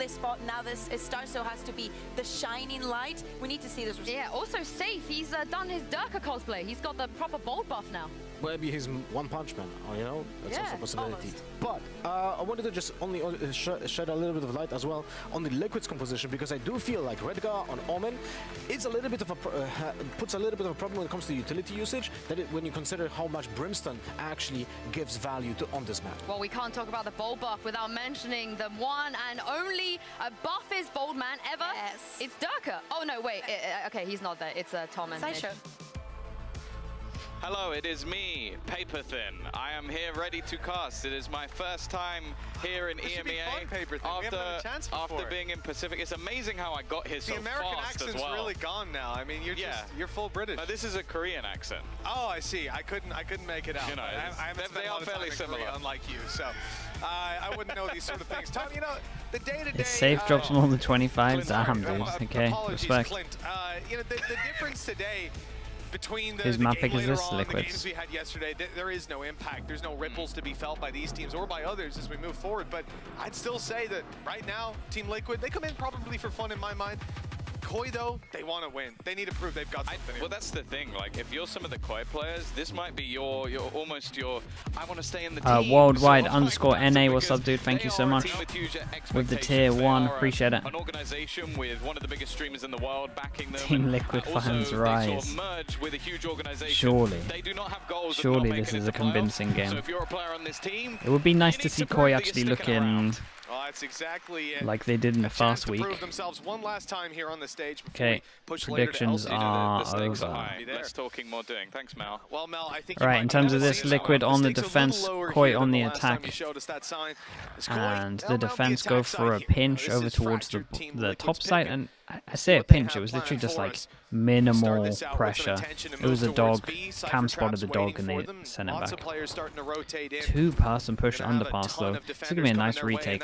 this spot. Now this Starso has to be the shining light. We need to see this. Yeah, also safe. He's done his Durka cosplay. He's got the proper bold buff now. Maybe he's One Punch Man, you know? That's also a possibility. Almost. But I wanted to just only shed a little bit of light as well on the Liquid's composition, because I do feel like Redgar on Omen is a little bit of a puts a little bit of a problem when it comes to utility usage, when you consider how much Brimstone actually gives value to on this map. Well, we can't talk about the bold buff without mentioning the one and only buffest bold man ever. Yes. It's Durka. Oh, no, wait. Okay, he's not there. It's Tom and Sideshow. Mitch. Hello, it is me, Paperthin. I am here ready to cast. It is my first time here in EMEA after being in Pacific. It's amazing how I got here so fast as well. The American accent's really gone now. I mean, you're full British. This is a Korean accent. Oh, I see. I couldn't make it out. You know, they are fairly similar, unlike you. So I wouldn't know these sort of things. Tom, you know, the day-to-day. His safe drops more than 25. Damn, dude. Okay, respect. Clint. You know, the difference today between the Whose map pick game is later this? on, the Liquids. games we had yesterday, there is no impact. There's no ripples to be felt by these teams or by others as we move forward. But I'd still say that right now, Team Liquid, they come in probably for fun in my mind. Koi, though, they want to win. They need to prove they've got something. Well, that's the thing. Like, if you're some of the Koi players, this might be your I want to stay in the team. Worldwide so _ NA, what's up, dude? Thank you so much. With the tier 1, appreciate it. An organization with one of the biggest streamers in the world backing them. Team Liquid fans rise. They sort of merge with a huge organization. Surely. They do not have goals. Surely this is a convincing game. So if you're a player on this team, it would be nice to see Koi actually looking Well, that's exactly it. like they did in the fast to week. prove themselves one last time here on the stage. Okay, predictions are over. Less talking, more doing. Thanks, Mel. Well, Mel, I think Right, in terms of this, Liquid on the defense, Koi on the attack, and the defense go for a pinch over towards the top side. And I say a pinch, it was literally just like minimal pressure. It was a dog. Cam spotted the dog and they sent it back. 2-person push underpass though. This is gonna be a nice retake.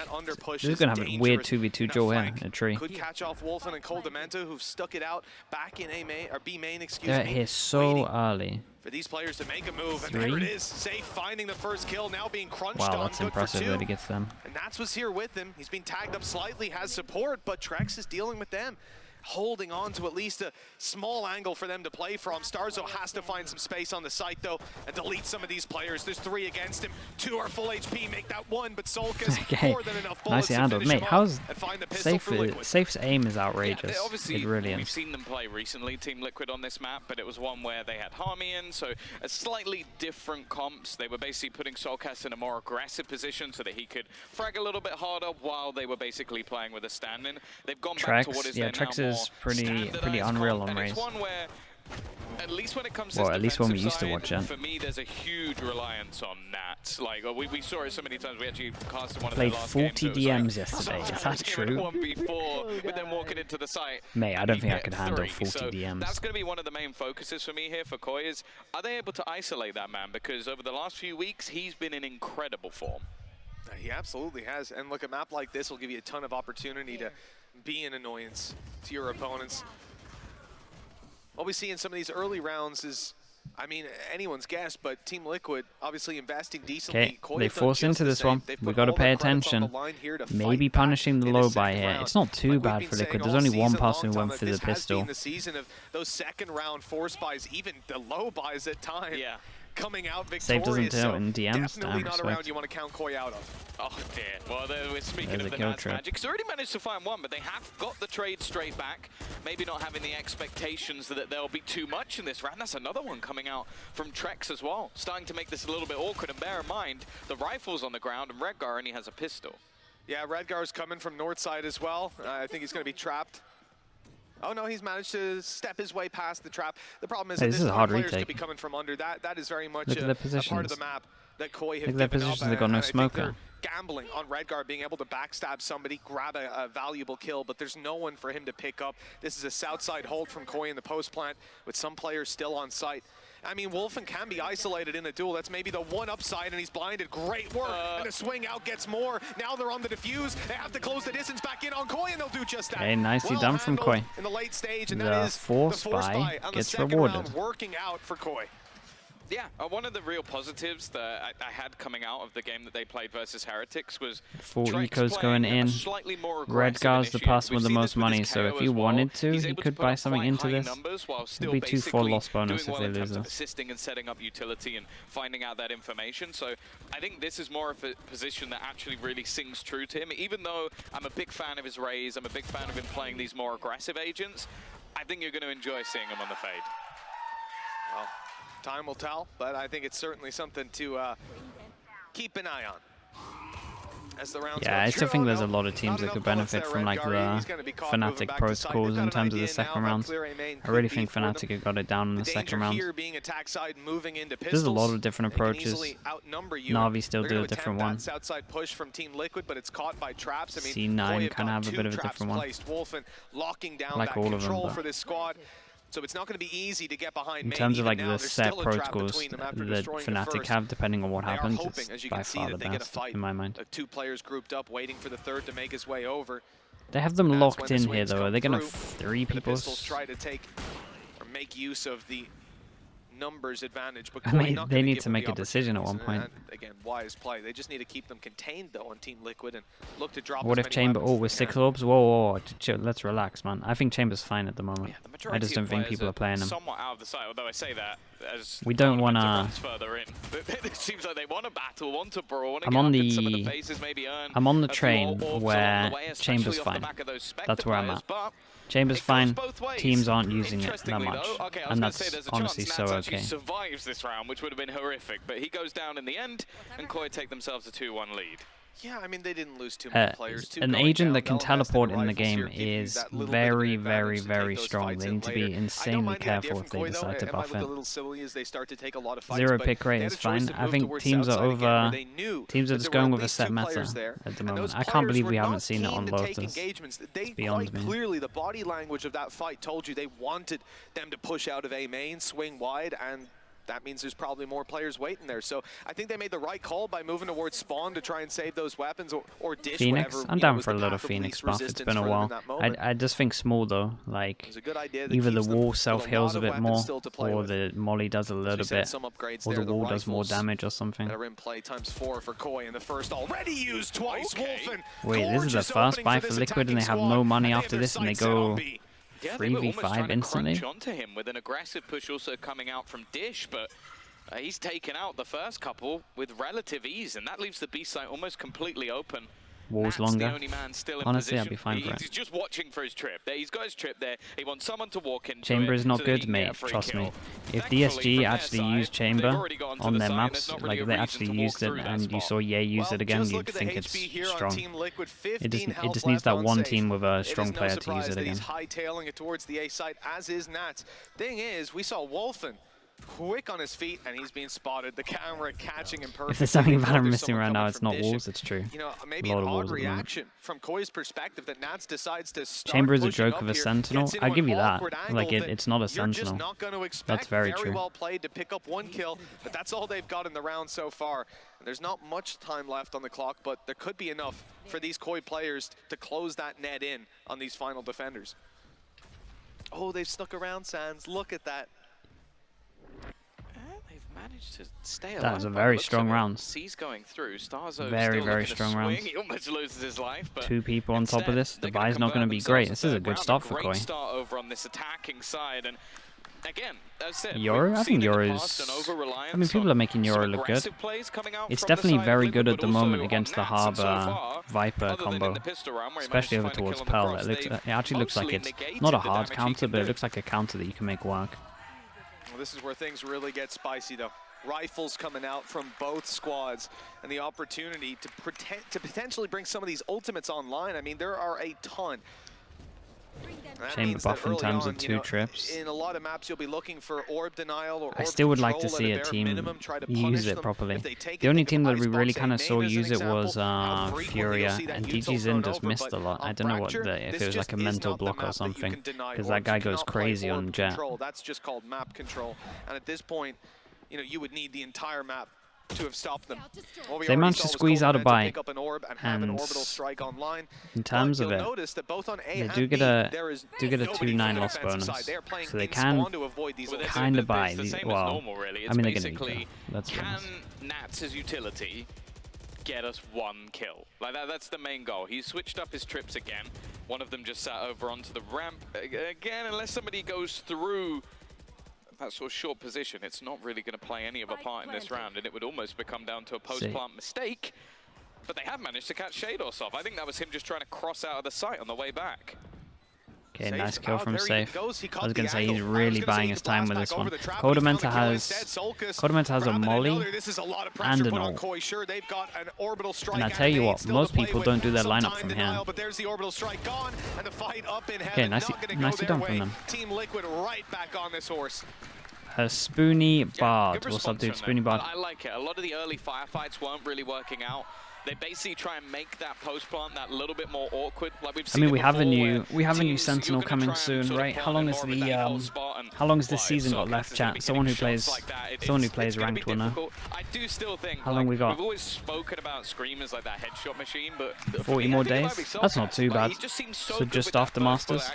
This is gonna have a weird 2v2 duel here in a tree. Could catch off Wolfen and Coldamento, who've stuck it out back in A main or B main, excuse They're me. here so early. For these players to make a move, and there it is. Safe finding the first kill, now being crunched on. Wow, that's impressive that he gets them. And that's what's here with him. He's been tagged up slightly, has support, but Trex is dealing with them. Holding on to at least a small angle for them to play from. Starzo has to find some space on the site though and delete some of these players. There's 3 against him, 2 are full HP, make that 1, but Solka's more than enough bullets nicely to handled. finish Mate, him how's off and find the pistol for Liquid. Safe's aim is outrageous. Yeah, obviously, it really we've is. seen them play recently, Team Liquid on this map, but it was one where they had Harmy in, so a slightly different comps. They were basically putting Solkas in a more aggressive position so that he could frag a little bit harder while they were basically playing with a stand-in. They've gone back to what is Trex is pretty unreal on Raze. One where, at least when it comes to at least when we used to watch it. For me, there's a huge reliance on Nat. Like we saw it so many times. We actually casted one of Played their last 40 games. DMs yesterday. Is that true? 1v4 with them walking into the site. Mate, I don't think I could handle 3. 40 so DMs. That's going to be one of the main focuses for me here for Koi is, are they able to isolate that man? Because over the last few weeks, he's been in incredible form. He absolutely has. And look, a map like this will give you a ton of opportunity to be an annoyance to your opponents. What we see in some of these early rounds is, I mean, anyone's guess, but Team Liquid obviously investing decently. Okay, they force into this one. We got to pay attention. Maybe punishing the low buy here. It's not too bad for Liquid. There's only one person who went for the pistol. The season of those second round force buys, even the low buys at times. Yeah. Coming out victorious. Save doesn't do it in DMs. Definitely not a round you want to count Koi out of. Oh dear. Well, we're speaking of the Nats magic. He's already managed to find one, but they have got the trade straight back. Maybe not having the expectations that there'll be too much in this round. That's another one coming out from Trex as well. Starting to make this a little bit awkward. And bear in mind, the rifle's on the ground and Redgar only has a pistol. Yeah, Redgar's coming from north side as well. I think he's going to be trapped. Oh no, he's managed to step his way past the trap. The problem is that this hard players retake. could be coming from under. That is very much a part of the map that Koi have Look at their given up. positions, they got no and I think smoker. they're gambling on Redgar being able to backstab somebody, grab a valuable kill, but there's no one for him to pick up. This is a south side hold from Koi in the post plant with some players still on site. I mean, Wolfen can be isolated in a duel. That's maybe the one upside, and he's blinded. Great work, and the swing out gets more. Now they're on the defuse. They have to close the distance back in on Koi, and they'll do just that. Okay, nicely done from Koi. In the late stage, and The that is force the force buy buy on gets the second rewarded. round, working out for Koi. Yeah, one of the real positives that I had coming out of the game that they played versus Heretics was 4 Trex ecos going in. Redgar's the person with the most money, so if he wanted to, he could buy something into this. It'd be 2-4 loss bonus if they lose this. Assisting and setting up utility and finding out that information. So I think this is more of a position that actually really sings true to him. Even though I'm a big fan of his Rays, I'm a big fan of him playing these more aggressive agents, I think you're going to enjoy seeing him on the fade. Well, time will tell, but I think it's certainly something to keep an eye on. As the rounds I still think there's a lot of teams that could benefit from like the Fnatic Pro scores in terms of the second round. I really think Fnatic have got it down in the second round. There's a lot of different approaches. Na'Vi still do a different one. C9 kind of have a bit of a different one. Like all of them, but so it's not going to be easy to get behind. In terms of like the set pro scores that Fnatic have, depending on what happens, it's by far the best in my mind. 2 players grouped up, waiting for the third to make his way over. They have them locked in here, though. Are they going to 3 people? Try to take or make use of the numbers advantage, but I mean, they need to make a decision at one point. And again, wise play. They just need to keep them contained though on Team Liquid and look to drop. What if Chamber? Oh, with 6 orbs? Whoa, let's relax, man. I think Chamber's fine at the moment. Yeah, I just don't think people are playing him. Somewhat out of the sight, although I say that as we don't want to. Further in, it seems like they want to battle, want to brawl. I'm on the train where Chamber's fine. That's where I'm at. Chamber's fine, teams aren't using it that much, and that's honestly so okay. Survives this round, which would have been horrific, but he goes down in the end, and Koi take themselves a 2-1 lead. Yeah, I mean, they didn't lose too many players. An agent that can teleport in the game is very, very, very strong. They need to be insanely careful if they decide to buff it. 0 pick rate is fine. I think teams are over. Teams are just going with a set meta at the moment. I can't believe we haven't seen it on Lotus. It's beyond me. Clearly, the body language of that fight told you they wanted them to push out of A main, swing wide, and that means there's probably more players waiting there. So I think they made the right call by moving towards Spawn to try and save those weapons or dish Phoenix? whatever, I'm down for a little Phoenix buff. It's been a while. I just think small though. Like either the wall self-heals a bit more, or the Molly does a little bit, or the wall does more damage or something. That are in play × 4 for Koi in the first, already used twice. Wolfen, wait, this is the first buy for Liquid and they have no money after this and they go 3v5 instantly. Onto him with an aggressive push also coming out from Dish, but he's taken out the first couple with relative ease, and that leaves the B site almost completely open. Wall's longer. Honestly, I'd be fine for it. He's just watching for his trip. He's got his trip there. He wants someone to walk in. Chamber is not good, mate. Trust me. If DSG actually used Chamber on their maps, like they actually used it, and you saw Ye use it again, you'd think it's strong. It just needs that one team with a strong player to use it again. He's hightailing it towards the A site, as is Nats. Thing is, we saw Wolfen quick on his feet, and he's being spotted. The camera catching him perfectly. If there's something about him missing right now, it's not walls, it's true. You know, maybe an odd reaction from Koi's perspective that Nats decides to start. Chamber is a joke of a sentinel. I'll give you that. Like it's not a sentinel. That's very true. Well played to pick up 1 kill, but that's all they've got in the round so far. And there's not much time left on the clock, but there could be enough for these Koi players to close that net in on these final defenders. Oh, they've stuck around, Sans. Look at that. Managed to stay alive. That was a very strong round. C's going through. Starzo very strong round. He almost loses his life, but 2 people on top of this. The buy's not going to be great. This is a good start for Koi. Great start over on this attacking side, and again, as said, Yoru? I think Yoru is... I mean, people are making Yoru look good. It's definitely very good at the moment against the Harbor Viper combo, especially over towards Pearl. It actually looks like it's not a hard counter, but it looks like a counter that you can make work. Well, this is where things really get spicy, though. Rifles coming out from both squads, and the opportunity to potentially bring some of these ultimates online. I mean, there are a ton. Chamber buff in terms of 2 trips. In a lot of maps, you'll be looking for orb denial or I still would like to see a team use it properly. The only team that we really kind of saw use it was Furia, and DG Zin just missed a lot. I don't know what if it was like a mental block or something, because that guy goes crazy on Jet. That's just called map control, and at this point, you know, you would need the entire map to have stopped them. Well, They managed to squeeze out a bite, pick up an orb and have an orbital strike online. in terms of it, Notice that both on A they and do get B, a there is 2-9 loss bonus, so they can kind of buy these. Well, I mean they're gonna need that. Let's be honest. Can Nats' utility get us 1 kill? Like that's the main goal. He's switched up his trips again. One of them just sat over onto the ramp again. Unless somebody goes through that sort of short position, it's not really going to play any of a part in this round, and it would almost become down to a post-plant mistake. But they have managed to catch Shados off. I think that was him just trying to cross out of the site on the way back. Okay, nice kill from Safe. I was going to say he's really buying his time with this one. Kodamenta has a molly and an ult. And I tell you what, most people don't do their lineup from here. Okay, nicely done from them. Team Liquid right back on this horse. Spoony Bard. What's up, dude? Spoony Bard. I like it. A lot of the early firefights weren't really working out. They basically try and make that post plant that little bit more awkward. Like we've seen we have a new Sentinel coming soon, right? How long is this season got left, chat? Someone who plays ranked will know. I do still think how long we got? We've always spoken about Screamers like that headshot machine, but 40 more days. That's not too bad. So just after Masters.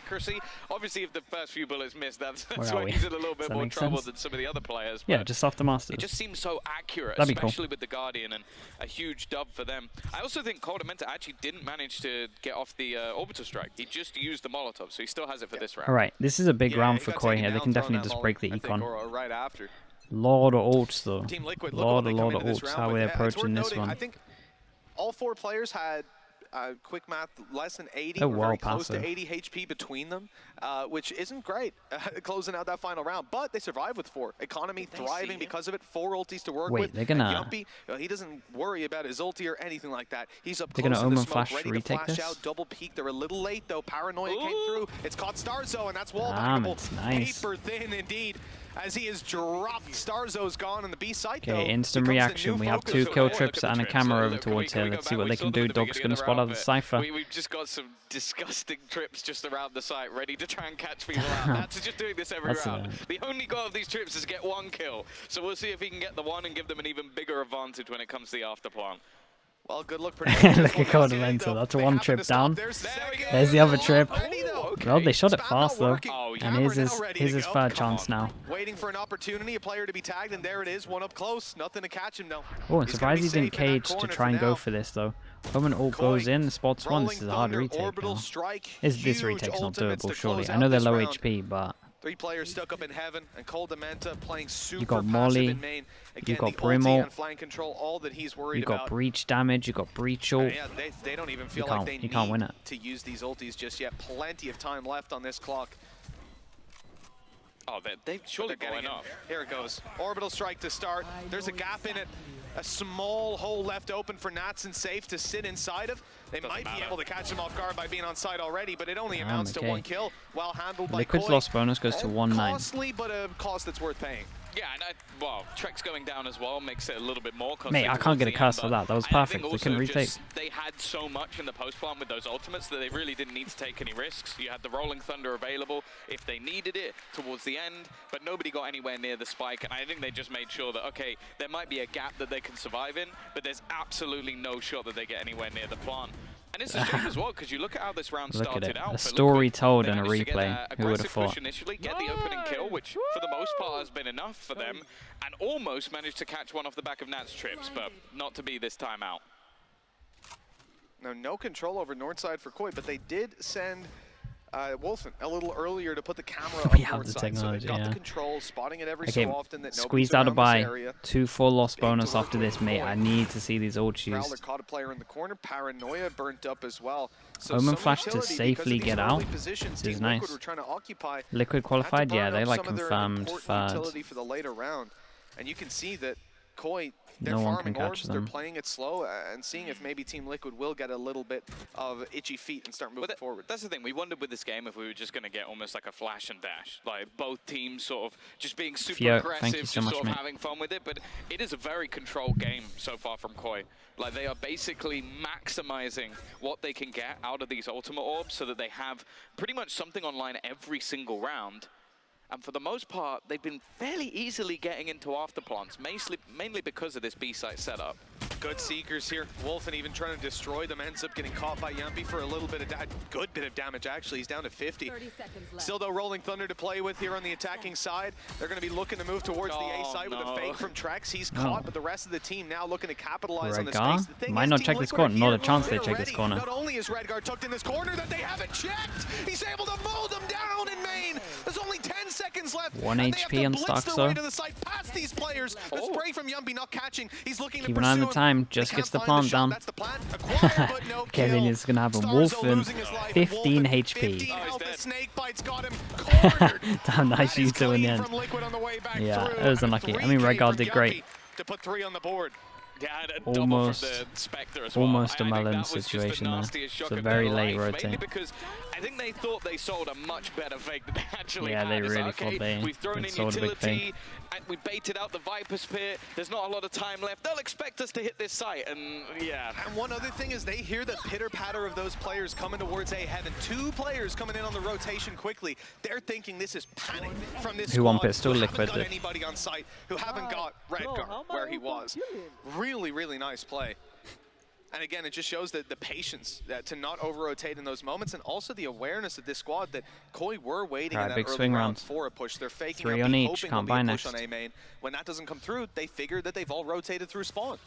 Obviously, if the first few bullets miss, that's why he's in a little bit more trouble than some of the other players. Yeah, just after Masters. It just seems so accurate, That'd be especially with the Guardian, and a huge dub for them. I also think Kodamenta actually didn't manage to get off the orbital strike. He just used the Molotov, so he still has it for this round. All right, this is a big round for Koi here. They can definitely just break the econ. Right after. Lot of ults though. Team Liquid, lot of ults. How are we approaching this one? I think all 4 players had quick math less than 80, or very close to 80 HP between them, which isn't great closing out that final round. But they survived with 4. Economy thriving because of it. 4 ultis to work with. They're gonna. Yumpy, he doesn't worry about his ulti or anything like that. He's up they're close gonna to the Omen smoke, flash ready to flash out. Double peek. They're a little late though. Paranoia came through. It's caught Starzo, and that's wall backable. Nice. Paper thin indeed. As he is dropped, Starzo's gone on the B site. Okay, instant reaction. We have 2 kill trips and a camera over towards here. Let's see what they can do. Dog's gonna spot out the Cypher. We've just got some disgusting trips just around the site, ready to try and catch people out. That's just doing this every round. The only goal of these trips is to get 1 kill. So we'll see if he can get the 1 and give them an even bigger advantage when it comes to the after plant. Well, good luck. Look at Kodamenta. That's 1 trip down. There's the other trip. Well, they shot it fast though. And here's his 3rd chance now. Waiting for an opportunity, a player to be tagged, and there it is, 1 up close. Nothing to catch him now. Oh, I'm surprised he didn't cage to try and go for this though. When ult goes in, the spots 1. This is a hard retake now. This retake's not doable, surely. I know they're low HP, but 3 players stuck up in heaven, and Kodamenta playing super you got Molly, in main. Again, you got the Brimble, flank control, all that he's worried you got about. breach damage, you got breach ult. Yeah, they don't even feel like they need to use these ultis just yet. Plenty of time left on this clock. Oh, they've surely got enough. Here it goes. Orbital strike to start. There's a gap in it. A small hole left open for Nats and Safe to sit inside of. They might be able to catch him off guard by being on site already, but it only amounts to 1 kill. Well handled by Liquid's loss bonus goes to 1-9. Costly, but a cost that's worth paying. Yeah, and well, Trek's going down as well makes it a little bit more costly. Mate, I can't get a curse for that. That was perfect. They couldn't retake. They had so much in the post plant with those ultimates that they really didn't need to take any risks. You had the Rolling Thunder available if they needed it towards the end, but nobody got anywhere near the spike. And I think they just made sure that, okay, there might be a gap that they can survive in, but there's absolutely no shot that they get anywhere near the plant. And it's a shame as well, because you look at how this round started out. A story told in a replay. Who would have thought? Initially, get the opening kill, which for the most part has been enough for them, and almost managed to catch 1 off the back of Nat's trips, but not to be this time out. Now, no control over north side for Koi, but they did send Wolfen a little earlier to put the camera up north side, so they've got the control, spotting it every so often that squeezed out a buy. 2 full loss bonus after this, mate. I need to see these ults used. Prowler caught a player in the corner. Paranoia burnt up as well. So Omen flash to safely get out. This is nice. Liquid qualified, yeah, they like confirmed 3rd. For the later round, and you can see that Koi, no one can catch them. They're playing it slow and seeing if maybe Team Liquid will get a little bit of itchy feet and start moving forward. That's the thing. We wondered with this game if we were just going to get almost like a flash and dash, like both teams sort of just being super aggressive, just sort of having fun with it. But it is a very controlled game so far from Koi. Like they are basically maximizing what they can get out of these ultimate orbs so that they have pretty much something online every single round. And for the most part, they've been fairly easily getting into afterplants, mainly because of this B-site setup. Good Seekers here. Wolfen even trying to destroy them, ends up getting caught by Yumpy for a little bit of good bit of damage, actually. He's down to 50. Still, though, Rolling Thunder to play with here on the attacking side. They're going to be looking to move towards the A side with a fake from Trex. He's caught, but the rest of the team now looking to capitalize on the space. The thing might is, not Team check this Liquid corner. Not here. a chance they They're check this ready. corner. Not only is Redguard tucked in this corner that they haven't checked, he's able to mow them down in main. There's only 10 seconds left. 1 HP on stock, so. To the side past these players. The spray from Yumpy not catching. He's looking Keep to an eye on pursue the time. him. Just gets the plant down. That's the plan. Acquire, but no Kevin kill. is going to have a Starzo Wolfen. losing his life. 15 Wolfen, HP. 15 health. The snake bites got him cornered. Damn, nice That is Yuto in the clean end. from Liquid on the way back Yeah, through. it was And a unlucky. I mean, 3K Redguard for did great. Yumpy to put 3 on the board. Yeah, and a double from the Spectre as well. Almost a I think Melon that was just the situation there. nastiest shock It's a of very their late life, rotate. mainly because I think they thought they sold a much better fake than they actually Yeah, had. they It's really like, thought okay, they we've thrown in sold a big fake. utility, and we baited out the Viper's Pit. There's not a lot of time left. They'll expect us to hit this site, and yeah. And one other thing is they hear the pitter-patter of those players coming towards A Heaven. 2 players coming in on the rotation quickly. They're thinking this is panic from this Who won squad pistol? who Liquid haven't got did. anybody on site, who haven't got Redguard where he was. Really, really nice play. And again, it just shows that the patience to not over-rotate in those moments, and also the awareness of this squad that Koi were waiting in that big early swing round round. for a push. They're faking 3 up, on each, hoping can't there'll buy be a push next. on A main. When that doesn't come through, they figure that they've all rotated through spawn.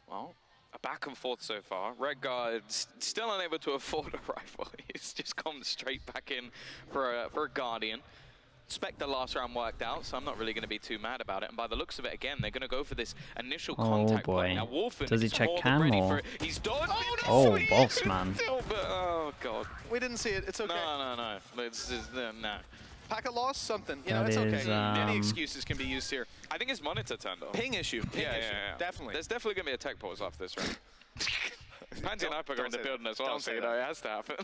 Well, a back and forth so far. Redguard's still unable to afford a rifle. He's just come straight back in for a Guardian. Spectre last round worked out, so I'm not really going to be too mad about it. And by the looks of it, again, they're going to go for this initial contact. boy. Now, Wolfen Does he is check more than cam ready or- for it. He's done. Oh, boss, man. Oh, God. We didn't see it. It's okay. No. It's just, no. Packet lost something. You know, That it's okay. is, Many excuses can be used here. I think his monitor turned off. Ping issue. Ping issue. Definitely. There's definitely going to be a tech pause after this round. Pansy and Ipoc are in the say building that. as well, Don't so say you know that. it has to happen.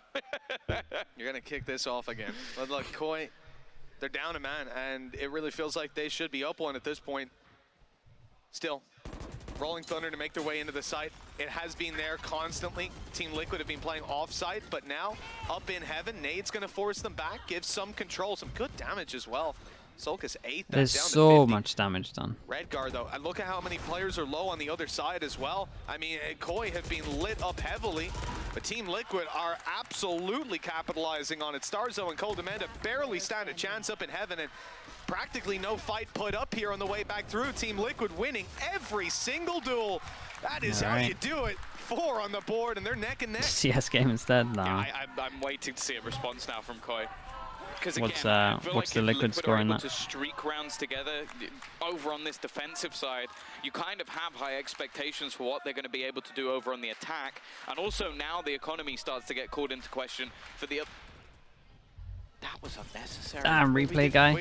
You're going to kick this off again. But look, Koi, they're down a man, and it really feels like they should be up 1 at this point. Still, Rolling Thunder to make their way into the site. It has been there constantly. Team Liquid have been playing off-site, but now up in heaven. Nade's going to force them back, give some control, some good damage as well. Solkis 8th. There's down to so 50. much damage done. Redguard, though, and look at how many players are low on the other side as well. I mean, Koi have been lit up heavily, but Team Liquid are absolutely capitalizing on it. Starzo and Cold Amanda barely stand a chance up in heaven, and practically no fight put up here on the way back through. Team Liquid winning every single duel. That is how you do it. 4 on the board, and they're neck and neck. CS game instead? Nah. Yeah, I'm waiting to see a response now from Koi. Again, What's I feel what's like the if Liquid score are in able that? to streak rounds together over on this defensive side, you kind of have high expectations for what they're going to be able to do over on the attack. And also now the economy starts to get called into question for the... That was unnecessary. Damn, replay guy.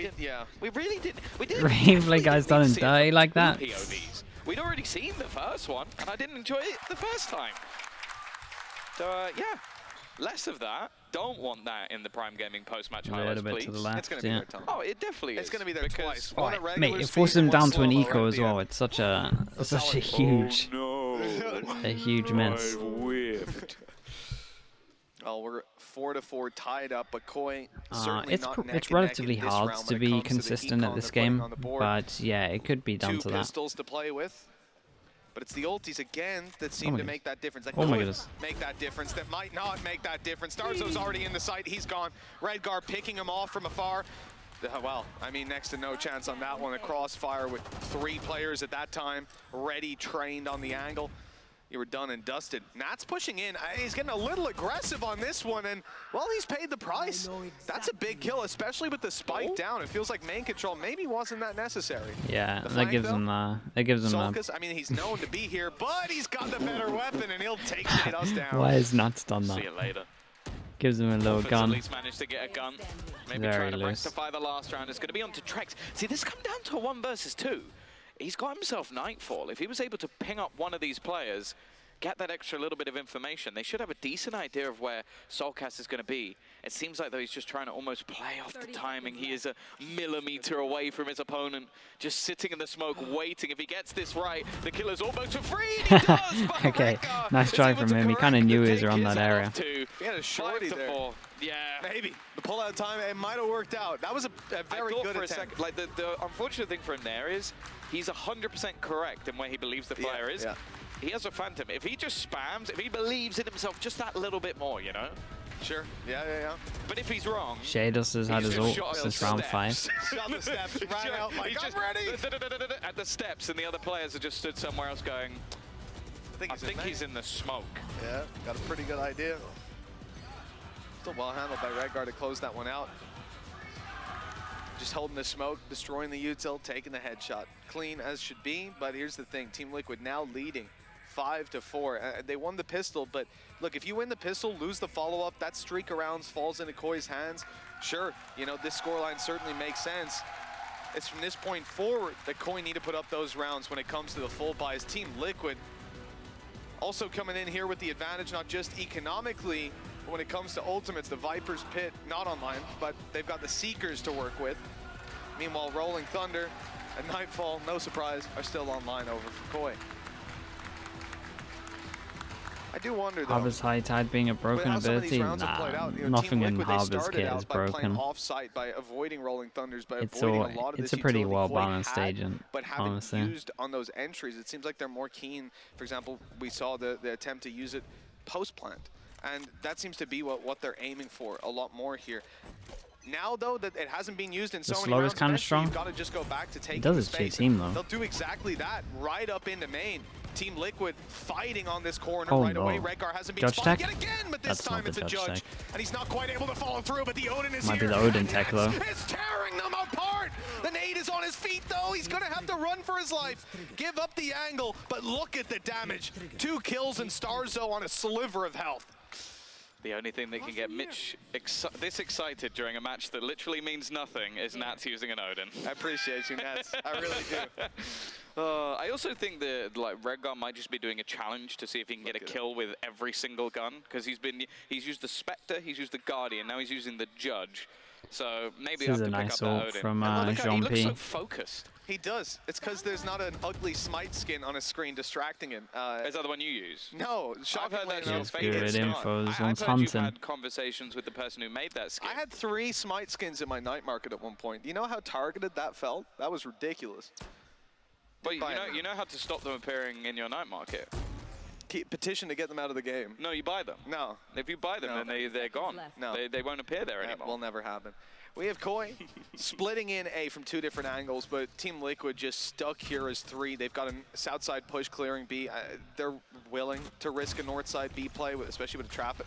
We really didn't. We didn't. Replay guy's done and die like that. POVs. We'd already seen the first one, and I didn't enjoy it the first time. So yeah, less of that. Don't want that in the Prime Gaming post-match A highlights, little bit please. to the left, It's going to be yeah. there, Tom. Oh, it definitely is. It's going to be there because twice. One at Mate, regular it speed forces and him one down to an slow-mo eco at as the well. end. It's such a huge, Oh, no. a huge miss. Whiffed. Well, we're 4-4 tied up, but Koi certainly It's not neck it's and neck relatively in this hard round to when it be comes to the consistent at econ this they're putting game, on the board. but yeah, it could be down 2 to that. pistols to play with, but it's the ultis again that seem my to goodness. make that difference. That Oh my could goodness. make that difference. That might not make that difference. Starzo's already in the site. He's gone. Redguard picking him off from afar. Well, I mean, next to no chance on that one. A crossfire with 3 players at that time, ready, trained on the angle. You were done and dusted. Nat's pushing in. He's getting a little aggressive on this one, and, well, he's paid the price. That's a big kill, especially with the spike down. It feels like main control maybe wasn't that necessary. Yeah, The that flank, gives though? him a. Solkis, I mean, he's known to be here, but he's got the better weapon, and he'll take us down. Why is Nuts done See that? you later. Gives him a little At gun. least managed to get a gun. Maybe Very trying to loose. rectify the last round. It's going to be on to Trex. See, this come down to a 1 versus 2. He's got himself Nightfall. If he was able to ping up one of these players, get that extra little bit of information. They should have a decent idea of where Soulcast is going to be. It seems like though he's just trying to almost play off the timing. He is a millimeter away from his opponent, just sitting in the smoke, waiting. If he gets this right, the killer's almost free. He does, okay, nice try from him. He kind of knew he was around that area. He had a shorty there. Yeah, maybe the pull-out time, it might have worked out. That was a very good attempt. A second, like the unfortunate thing for Nair is he's 100% correct in where he believes the player is. Yeah. He has a phantom. If he just spams, if he believes in himself just that little bit more, you know. Sure. Yeah. But if he's wrong, Shados has had his ult since round 5. Shot the steps, ran out like, I'm ready! At the steps, and the other players have just stood somewhere else going, I think he's in the smoke. Yeah, got a pretty good idea. Still well handled by Redguard to close that one out. Just holding the smoke, destroying the util, taking the headshot. Clean as should be, but here's the thing. Team Liquid now leading 5-4. They won the pistol, but look, if you win the pistol, lose the follow-up, that streak of rounds falls into Koi's hands. Sure, you know, this scoreline certainly makes sense. It's from this point forward that Koi need to put up those rounds when it comes to the full buys. Team Liquid also coming in here with the advantage, not just economically, but when it comes to ultimates. The Viper's Pit, not online, but they've got the Seekers to work with. Meanwhile, Rolling Thunder and Nightfall, no surprise, are still online over for Koi. I do wonder though. Harbor's High Tide being a broken ability? Nah, nothing in Harbor's kit is broken. By avoiding Rolling Thunders, by avoiding a lot of it's a pretty well balanced agent, but haven't honestly. used on those entries. It seems like they're more keen. For example, we saw the attempt to use it post plant, and that seems to be what they're aiming for a lot more here. Now though that it hasn't been used in so many rounds, is kind of strong. You've got to just go back to take it does its cheat team though. They'll do exactly that right up into main. Team Liquid fighting on this corner right away. Redguard hasn't been spotted yet again, but this time it's a judge. And he's not quite able to follow through, but the Odin is here. Might be the Odin tech though. It's tearing them apart. The nade is on his feet though. He's gonna have to run for his life. Give up the angle, but look at the damage. 2 kills and Starzo on a sliver of health. The only thing that can get Mitch this excited during a match that literally means nothing is Nats using an Odin. I appreciate you, Nats. I really do. I also think that Redguard might just be doing a challenge to see if he can get a kill with every single gun, because he's used the Spectre, he's used the Guardian, now he's using the Judge. So maybe this I have is to a pick nice up ult that Odin. from He looks Jean-P. so focused. He does. It's because there's not an ugly Smite skin on his screen distracting him. Is that the one you use? No, I've heard that's your favorite info. I've heard you've had conversations with the person who made that skin. I had 3 Smite skins in my night market at one point. Do you know how targeted that felt? That was ridiculous. But you know how to stop them appearing in your night market? Petition to get them out of the game. No, you buy them. No. If you buy them, then they're gone. No. They won't appear there anymore. That will never happen. We have Koi splitting in A from 2 different angles, but Team Liquid just stuck here as 3. They've got a south side push clearing B. They're willing to risk a north side B play, especially with a trap.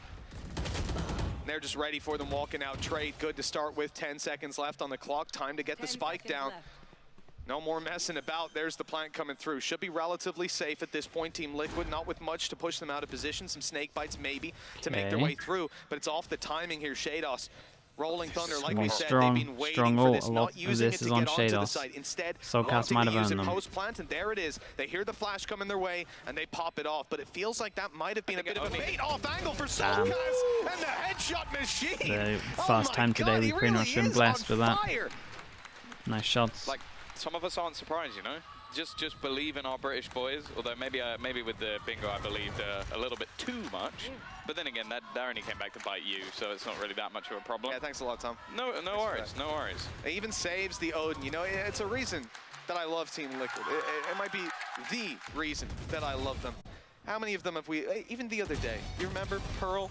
They're just ready for them walking out. Trade good to start with. 10 seconds left on the clock. Time to get the spike down. No more messing about. There's the plant coming through. Should be relatively safe at this point. Team Liquid, not with much to push them out of position. Some snake bites maybe to make their way through, but it's off the timing here. Shados, Rolling Thunder, like we said, they've been waiting for this, not using it to get onto the site. Instead, wanting to use it post-plant, and there it is. They hear the flash coming their way, and they pop it off, but it feels like that might have been a bit of a bait-off angle for Soulcast, and the headshot machine! The fast time today, we've pretty much been blessed with that. Nice shots. Like, some of us aren't surprised, you know? Just believe in our British boys, although maybe with the bingo I believed a little bit too much. But then again, that only came back to bite you, so it's not really that much of a problem. Yeah, thanks a lot, Tom. No worries, no worries. It even saves the Odin. You know, it's a reason that I love Team Liquid. It might be the reason that I love them. How many of them have we, even the other day, you remember Pearl?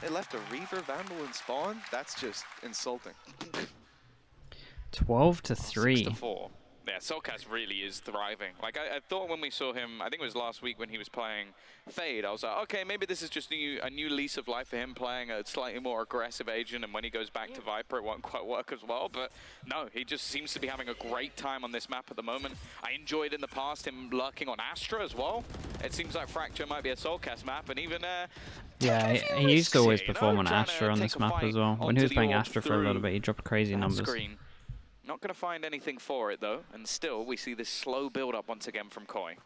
They left a Reaver, Vandal, and Spawn? That's just insulting. 12-3. 6-4. Yeah, Soulcast really is thriving. Like, I thought when we saw him, I think it was last week when he was playing Fade, I was like, okay, maybe this is just a new lease of life for him playing a slightly more aggressive agent, and when he goes back to Viper, it won't quite work as well. But no, he just seems to be having a great time on this map at the moment. I enjoyed in the past him lurking on Astra as well. It seems like Fracture might be a Soulcast map, and even... yeah, he used to always perform on Astra on this map as well. When he was playing Astra for a little bit, he dropped crazy numbers. Not going to find anything for it, though, and still we see this slow build-up once again from Koi.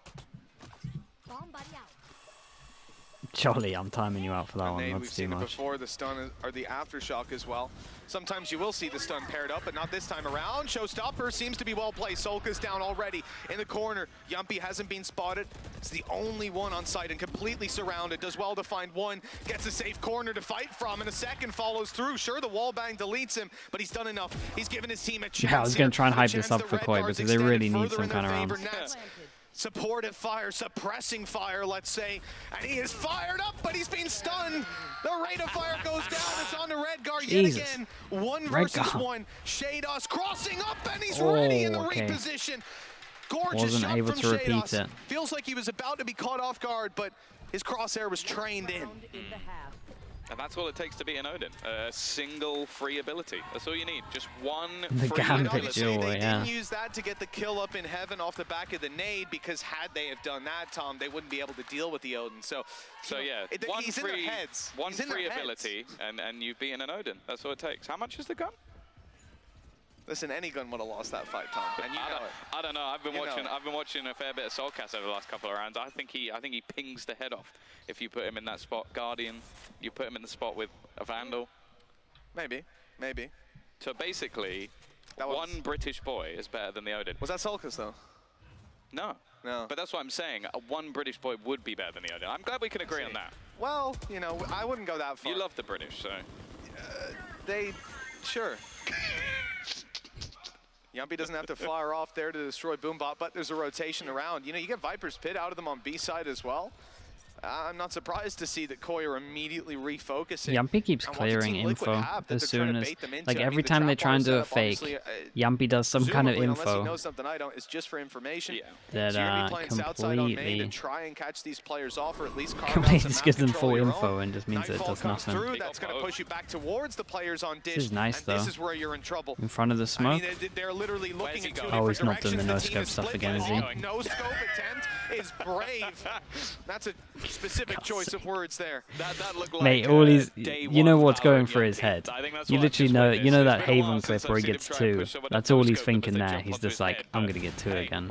Jolly, I'm timing you out for that one. We've That's too seen it much. before, the stun or the aftershock as well. Sometimes you will see the stun paired up, but not this time around. Showstopper seems to be well placed. Solka's down already in the corner. Yumpy hasn't been spotted. It's the only one on site and completely surrounded. Does well to find one, gets a safe corner to fight from, and a second follows through. Sure, the wallbang deletes him, but he's done enough. He's given his team a chance. Yeah, I was going to try and hype this up for Koi because they really need some kind of rounds. Supportive fire, suppressing fire, let's say. And he is fired up, but he's been stunned. The rate of fire goes down. It's on to Redgar yet again. One versus one. Shados crossing up, and he's ready in the reposition. Gorgeous shot from Shados. Feels like he was about to be caught off guard, but his crosshair was trained in. And that's all it takes to be an Odin. A single free ability. That's all you need. Just one the free ability. They didn't use that to get the kill up in heaven off the back of the nade, because had they have done that, Tom, they wouldn't be able to deal with the Odin. So yeah, he's in their heads. One free ability, and you've beaten an Odin. That's all it takes. How much is the gun? Listen, any gun would have lost that fight, Tom, and you know it. I don't know. I've been watching a fair bit of Soulcast over the last couple of rounds. I think he pings the head off if you put him in that spot. Guardian, you put him in the spot with a Vandal. Maybe. So basically, one British boy is better than the Odin. Was that Soulcast though? No. But that's what I'm saying. One British boy would be better than the Odin. I'm glad we can agree on that. Well, you know, I wouldn't go that far. You love the British, so. Sure. Yumpy doesn't have to fire off there to destroy Boombot, but there's a rotation around. You know, you get Viper's Pit out of them on B side as well. I'm not surprised to see that Koi are immediately refocusing. Yumpy keeps clearing info as soon as, like every time they try and do a fake, Yumpy does some kind of info unless you know something I don't, it's just for information. That completely try and catch these players off, or at least just gives them full info and just means it does nothing. That's going to push you back towards the players on Dish. This is nice though. This is where you're in trouble. In front of the smoke. I mean, they're literally looking at oh, he's not doing the no-scope stuff again, is he? No-scope attempt is brave. That's a specific choice of words there. That looked like mate, all he's, you know what's going through his head. You literally know, you know that Haven clip where he gets 2. That's all he's thinking there. He's just like, I'm gonna get 2 again.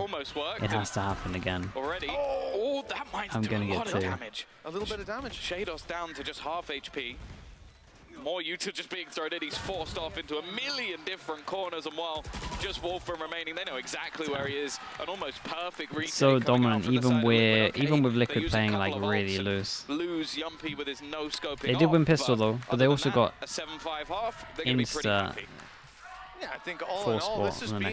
It has to happen again. Oh, that might I'm gonna get 2. A little bit of damage. Shados down to just half HP. More Yuta just being thrown in. He's forced off into a million different corners, and while just Wolfram remaining, they know exactly where he is. An almost perfect retake. So dominant, even with Liquid playing like really loose. Lose Yumpy with his no scoping. They did win pistol though, but they also got a 7-5 half. Yeah, I think all in all, this has been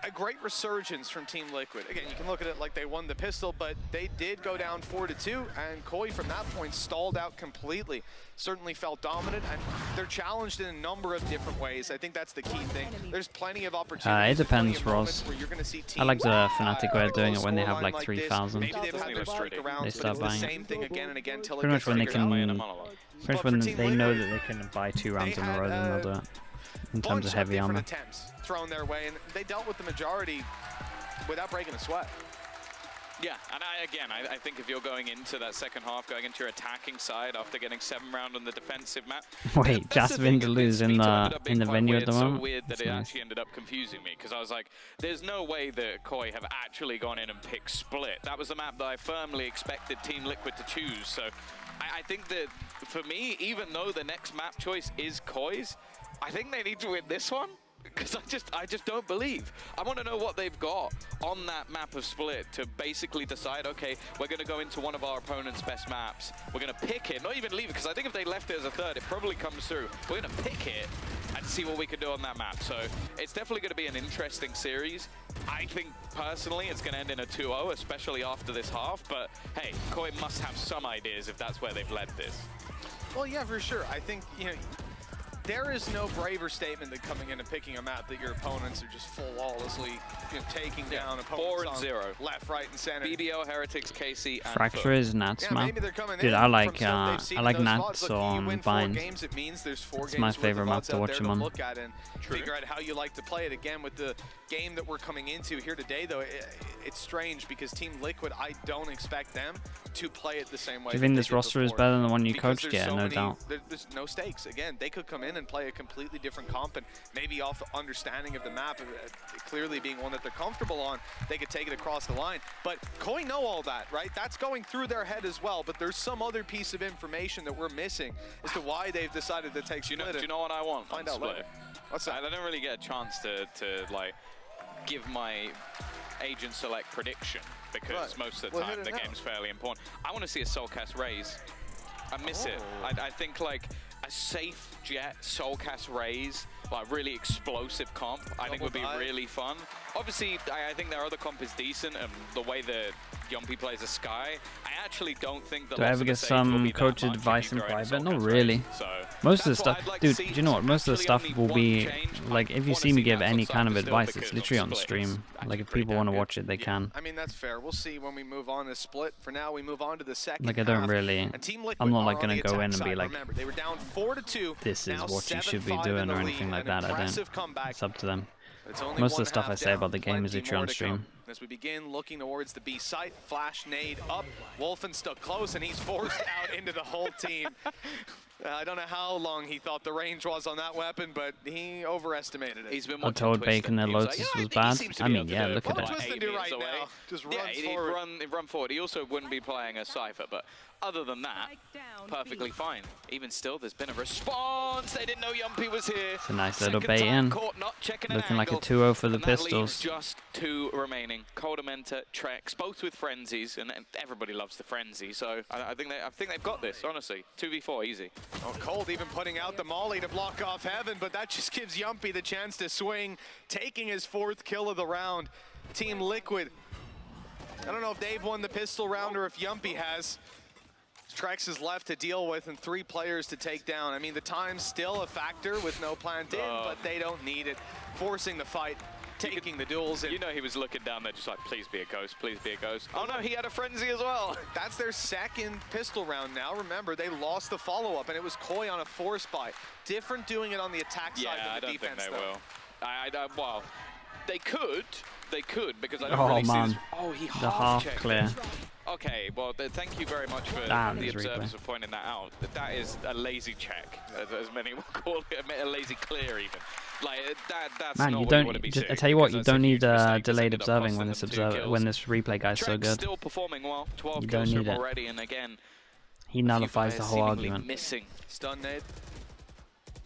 a great resurgence from Team Liquid. Again, you can look at it like they won the pistol, but they did go down 4-2, and Koi from that point stalled out completely. Certainly felt dominant, and they're challenged in a number of different ways. I think that's the key thing. There's plenty of opportunities. It depends, Ross. I like the Fnatic way of doing it when they have like 3,000. They start buying it. Pretty much when they can, pretty much when they know that they can buy 2 rounds in a row, then they'll do it. In terms of heavy armor. Thrown their way, and they dealt with the majority without breaking a sweat. Yeah, and I think if you're going into that second half, going into your attacking side after getting 7 round on the defensive map. Wait, Jasmine to lose in the venue at the moment? So weird that it actually ended up confusing me, because I was like, there's no way that Koi have actually gone in and picked Split. That was the map that I firmly expected Team Liquid to choose. So I think that for me, even though the next map choice is Koi's, I think they need to win this one, because I just don't believe. I want to know what they've got on that map of Split to basically decide, okay, we're going to go into one of our opponent's best maps. We're going to pick it, not even leave it, because I think if they left it as a third, it probably comes through. We're going to pick it and see what we can do on that map. So it's definitely going to be an interesting series. I think, personally, it's going to end in a 2-0, especially after this half. But, hey, Koi must have some ideas if that's where they've led this. Well, yeah, for sure. I think, you know, there is no braver statement than coming in and picking a map that your opponents are just flawlessly taking down opponents 4-0. left, right, and center. BBO, Heretics, KC, and Fracture is Nats map. Dude, I like Nats on Bind. It's my favorite map to watch him on. Figure out how you like to play it. Again, with the game that we're coming into here today, though, it's strange because Team Liquid, I don't expect them to play it the same way. Do you think this roster is better than the one you coached? Yeah, no doubt. There's no stakes. Again, they could come in in and play a completely different comp, and maybe off understanding of the map, clearly being one that they're comfortable on, they could take it across the line. But Koi know all that, right? That's going through their head as well, but there's some other piece of information that we're missing as to why they've decided to take Split. Do you know what I want? Find out later. What's that? I don't really get a chance to like give my agent select prediction because most of the time the game's fairly important. I want to see a Soulcast Raze. I miss it. I think like a safe Jet Soulcast Raze, like really explosive comp, I think would be really fun. Obviously, I think their other comp is decent, and the way that Yumpy plays a Sky, I actually don't think that. Do I ever get some coach advice in private? Not really. So most of the stuff, dude, do you know what? Most of the stuff will be, like, if you see me give any kind of advice, it's literally on stream. Like, if people want to watch it, they can. I mean, that's fair. We'll see when we move on to Split. For now, we move on to the second Like, I don't really, I'm not, like, going to go in and be like, remember, they were down 4-2. this is what you should be doing or anything like that. I don't. It's up to them. Most of the stuff I say about the game is literally on stream. As we begin looking towards the B site, flash nade up. Wolfen stuck close, and he's forced out into the whole team. I don't know how long he thought the range was on that weapon, but he overestimated it. He's been I told Bacon that Lotus was bad. I mean, yeah, look at it. What's the do right now? Just runs forward. He'd run forward. He also wouldn't be playing a Cypher, but other than that, perfectly fine. Even still, there's been a response. They didn't know Yumpy was here. It's a nice little bait in. Looking like a 2-0 for the Pistols. Just 2 remaining. Coldamenta, Trex, both with frenzies, and everybody loves the frenzy. So I think they've got this. Honestly, 2v4 easy. Oh, Cold even putting out the molly to block off Heaven, but that just gives Yumpy the chance to swing, taking his 4th kill of the round. Team Liquid. I don't know if they've won the pistol round or if Yumpy has. Trex is left to deal with and 3 players to take down. I mean, the time's still a factor with no plant in, but they don't need it. Forcing the fight, taking the duels. You know he was looking down there just like, please be a ghost, please be a ghost. Oh no, he had a frenzy as well. That's their 2nd pistol round now. Remember, they lost the follow-up, and it was Koi on a force buy. Different doing it on the attack side than the defense, think they will. Well, they could, because I don't oh really man, see this. Oh, he the half clear. Okay, well, thank you very much for the observers for pointing that out. That is a lazy check, as many will call it, a lazy clear even. Like that's man, not you what don't. you want to be I tell you what, you don't need delayed observing when this replay guy's so good. Still performing well. 12 you don't kills need it already, and again, he nullifies the whole argument. Missing. Stun nade.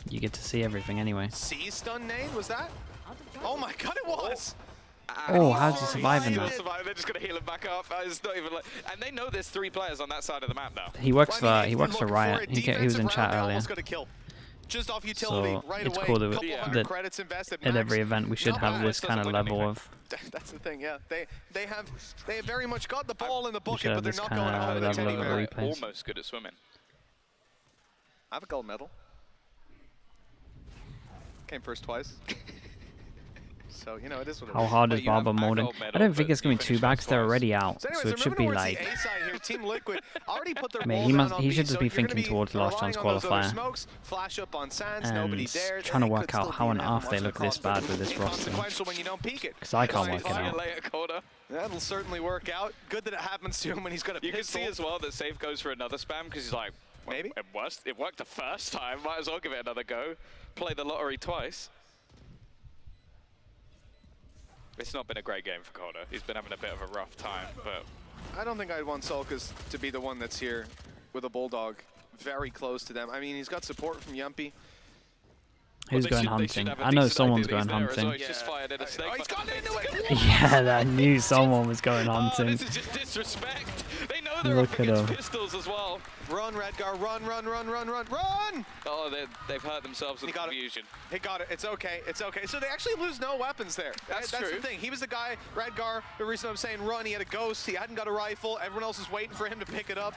You get to see everything anyway. See stun nade? Was that? Oh my god, it was! Oh, how's he surviving that? They're just gonna heal him back up. It's not even like, and they know there's 3 players on that side of the map now. He works for Riot. He was in chat earlier. Just off utility, so right it's away. cool that at every event we should have this kind of level of. That's the thing, yeah. They have very much got the ball in the bucket, but they're not going home with it anywhere. Almost good at swimming. I have a gold medal. Came first twice. So, you know, it is what it is. How hard is Barber Morden? I don't think it's going to be 2 bags. They're already out. So it should be like... I mean, he should just be thinking towards the last chance qualifier. And trying to work out how on earth they look this bad with this roster. Because I can't work it out. That'll certainly work out. Good that it happens to him when he's got a pistol. You can see as well that Safe goes for another spam because he's like, well, maybe it worked the first time. Might as well give it another go. Play the lottery twice. It's not been a great game for Calder. He's been having a bit of a rough time, but... I don't think I'd want Sulcas to be the one that's here with a Bulldog very close to them. I mean, he's got support from Yumpy. Who's going hunting? I know someone's going hunting. Well. He's just fired at a snake. Oh, he's gone into it! Yeah, I knew someone was going hunting. This is just disrespect. They know they're up against pistols as well. Run, Redgar, run, run, run, run, run, run! Oh, they've hurt themselves with confusion. He got it. It's okay. It's okay. So they actually lose no weapons there. That's true. The thing. He was the guy, Redgar, the reason I'm saying run, he had a ghost, he hadn't got a rifle, everyone else was waiting for him to pick it up.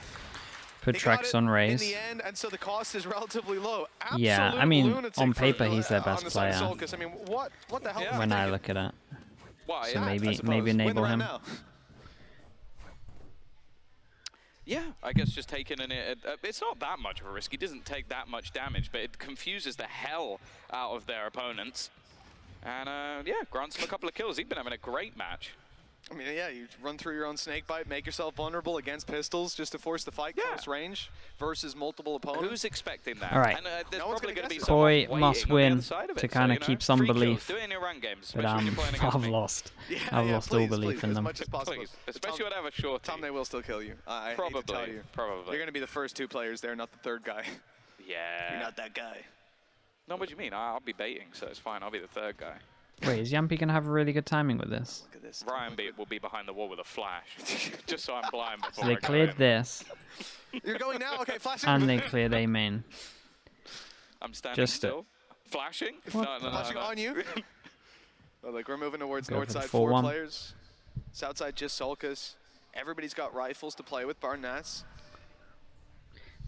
Put Trex on Raze. In the end, and so the cost is relatively low. Yeah, I mean, on paper he's their best player. I mean, what the hell? When I look at it, well, so maybe enable him. Yeah, I guess just taking it's not that much of a risk. He doesn't take that much damage, but it confuses the hell out of their opponents. And yeah, grants him a couple of kills. He's been having a great match. I mean, yeah, you run through your own snake bite, make yourself vulnerable against pistols just to force the fight close range versus multiple opponents. Who's expecting that? All right. And there's probably going to be some Koi someone must waiting on the win other side of to it. kind So, of keep some free kills, belief. do it in your run games, But especially when you're playing against I've me. lost. Yeah, I've yeah, lost all please, belief please, in as them. much as possible. Please, But especially when I have a short Tom, they will still kill you. I hate to tell you. Probably. You're going to be the first 2 players there, not the 3rd guy. Yeah. You're not that guy. No, what do you mean? I'll be baiting, so it's fine. I'll be the 3rd guy. Wait, is Yampy going to have really good timing with this? Look at this. Ryan will be behind the wall with a flash, just so I'm blind before So they I go cleared in. this, You're going now? Okay, flashing. and they cleared A main. I'm standing Just still. Flashing? What? No. Flashing on you. Oh, like we're moving towards Go north for the side, 4-1. 4 players. South side, just Sulcus. Everybody's got rifles to play with, bar Nats.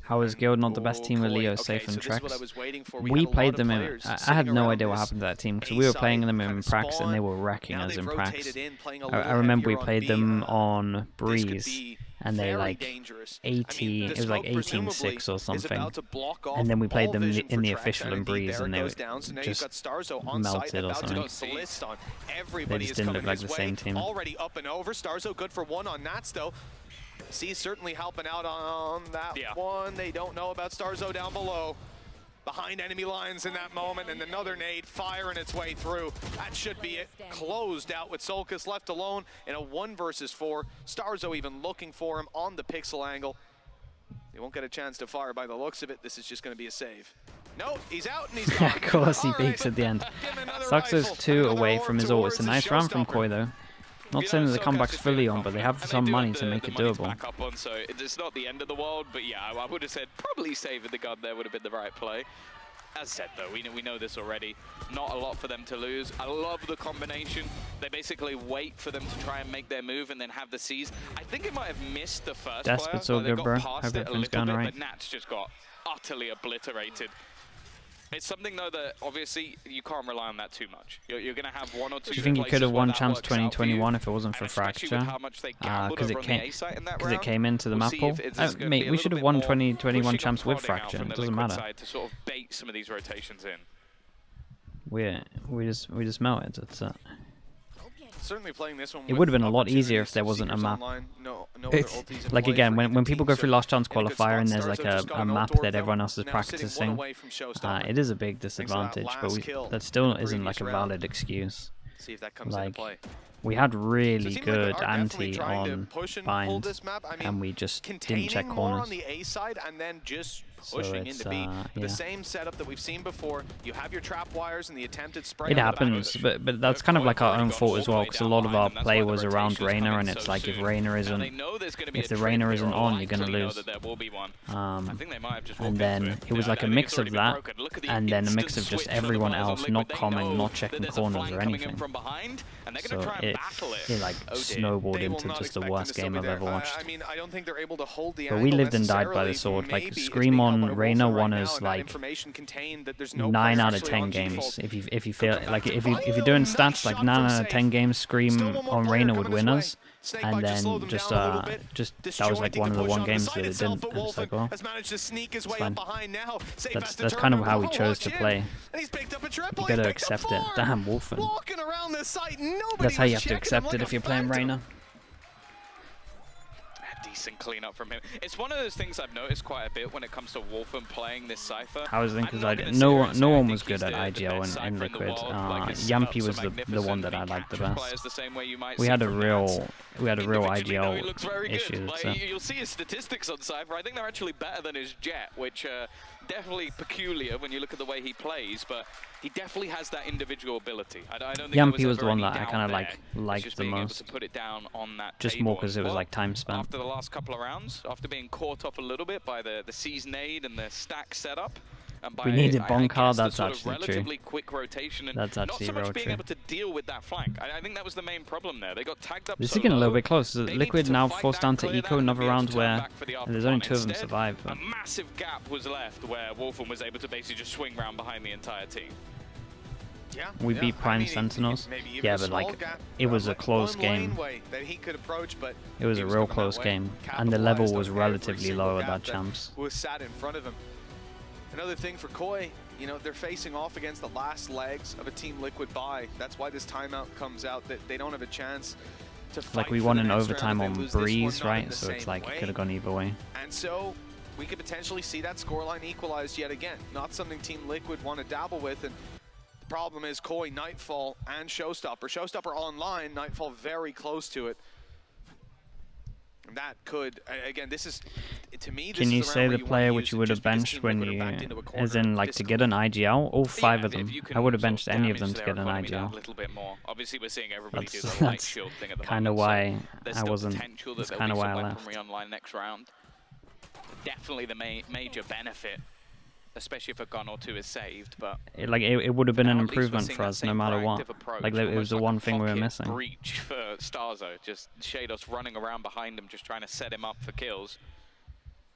How is Guild not the best team with Koi. Leo Okay, safe so and this is what Trex? I was waiting for. We had a played lot of them in. players I had sitting no around idea what this happened to that team because we were playing them in A-side Prax and they spawn. were wrecking Now us they've in rotated Prax. in, playing a I little remember we heavier on played B. them on This could Breeze be and they very like dangerous. 80. the It was like smoke presumably 18-6 or is something. about to block off And then we played all them vision in for the Trex, official in indeed Breeze there and it they goes down. So now you've just got Starzo on site, melted or about to something. go ballistic on They everybody's just didn't coming look like his the way. same team. Already up and over. Starzo good for 1 on Nats though. C's certainly helping out on that one. They don't know about Starzo down below. Behind enemy lines in that moment, and another nade firing its way through. That should be it. Closed out with Sulcus left alone in a 1 versus 4. Starzo even looking for him on the pixel angle. He won't get a chance to fire by the looks of it. This is just going to be a save. No, he's out and he's gone. Of course he All peeks right. at the end. Give him another Sucks rifle, 2 another away orb from his ult. It's a towards the nice round from showstopper. Koi though. Not You saying know, that the Sulcus comeback's is fully feeling on, but they have confident, some and they do money have to make it money to doable. back up on, so it's not the end of the world, but yeah, I would have said probably saving the gun there would have been the right play. As said though, we know this already. Not a lot for them to lose. I love the combination. They basically wait for them to try and make their move and then have the C's. I think it might have missed the first Despot's player, all but they good, got bro. past Hope it a everything's little going bit, alright. but Nats just got utterly obliterated. It's something though that obviously you can't rely on that too much. You're going to have 1 or 2. Do you think you could have won Champs Champs 2021 if it wasn't for Fracture? Because it came into the map pool. Mate, we should have won 2021 Champs with Fracture. It doesn't matter. To sort of bait some of these rotations in. We just melted. It's Certainly playing this one. It would have been a lot easier if there wasn't a map. Like again, when people go through Last Chance Qualifier and there's like a map that everyone else is practicing, it is a big disadvantage, but that still isn't like a valid excuse. See if that comes into play. We had really So it seems like good they are definitely anti trying to on push and pull bind, this map. I mean, and we just didn't check containing more corners. on the A side and then just So pushing it's, into B. yeah. The same setup that we've seen before. You have your trap wires and the attempted spray. It on the back of happens, it. but that's kind of like our own fault as well, because a lot of our play was around Reyna, and it's like if Reyna isn't, if the Reyna isn't on, you're gonna lose. And then it was like a mix of that, and then a mix of just everyone else not coming, not checking corners or anything. So it like snowballed into just the worst game I've ever watched. I mean, I don't think they're able to hold the But we angle lived and died by the necessarily. sword. Like Maybe it's Scream being on held by Reyna Wolfen won right us now, and that like information contained that there's no 9 player out of actually 10 on games. default. If you feel like if you're doing stats like 9 out of 10 games, Scream on Reyna would win us, and then just that was like one of the games that it didn't. And it's like, well, it's fine. That's kind of how we chose to play. You gotta accept it. Damn, Wolfen. That's how you have to accept it if you're playing Reyna. Decent cleanup from him. It's one of those things I've noticed quite a bit when it comes to Wolfen playing this Cypher. I was thinking because no one was good at IGL and Liquid. Yampy was the one that I liked the best. We had a real IGL issue. So. You'll see his statistics on Cypher. I think they're actually better than his Jet, which definitely peculiar when you look at the way he plays, but he definitely has that individual ability. I don't think Yampy was the one that I kind of liked the most. To put it down on that just more because it was like time spent. After the last couple of rounds, after being caught off a little bit by the C's nade and the stack setup, and by, we needed Bonkar, that's actually true. Quick rotation and that's actually not so much being able to deal with that flank. I think that was the main problem there. They got tagged up. This so is getting a little low. bit close. Liquid now forced down to Eco, another round where there's only 2 of them survived. A massive gap was left where Wolfen was able to basically just swing round behind the entire team. Yeah, we beat Prime Sentinels. Yeah, but like it was a close game. It was a real close game, and the level was relatively low at that Champs. Was sat in front of him. Another thing for Koi, you know, they're facing off against the last legs of a Team Liquid bye. That's why this timeout comes out, that they don't have a chance to fight. Like we won in overtime on Breeze, right? So it's like it could have gone either way. And so we could potentially see that scoreline equalized yet again. Not something Team Liquid want to dabble with, and the problem is Koi, Nightfall, and Showstopper. Showstopper online, Nightfall very close to it. And that could, again, this is, to me, this Can you is say the player which you would have benched when you, as in like to get an IGL? All 5 of them. I would have benched any of them to get an IGL. A little bit more. Obviously, we're seeing everybody do the light shield thing at the kind of moment, why so I wasn't. That's kind of why I left. Online next round. Definitely the major benefit, especially if a gun or two is saved. But it would have been an improvement for us no matter what. Like it was the one thing we were missing. Breach for Starzo, just Shados running around behind him, just trying to set him up for kills.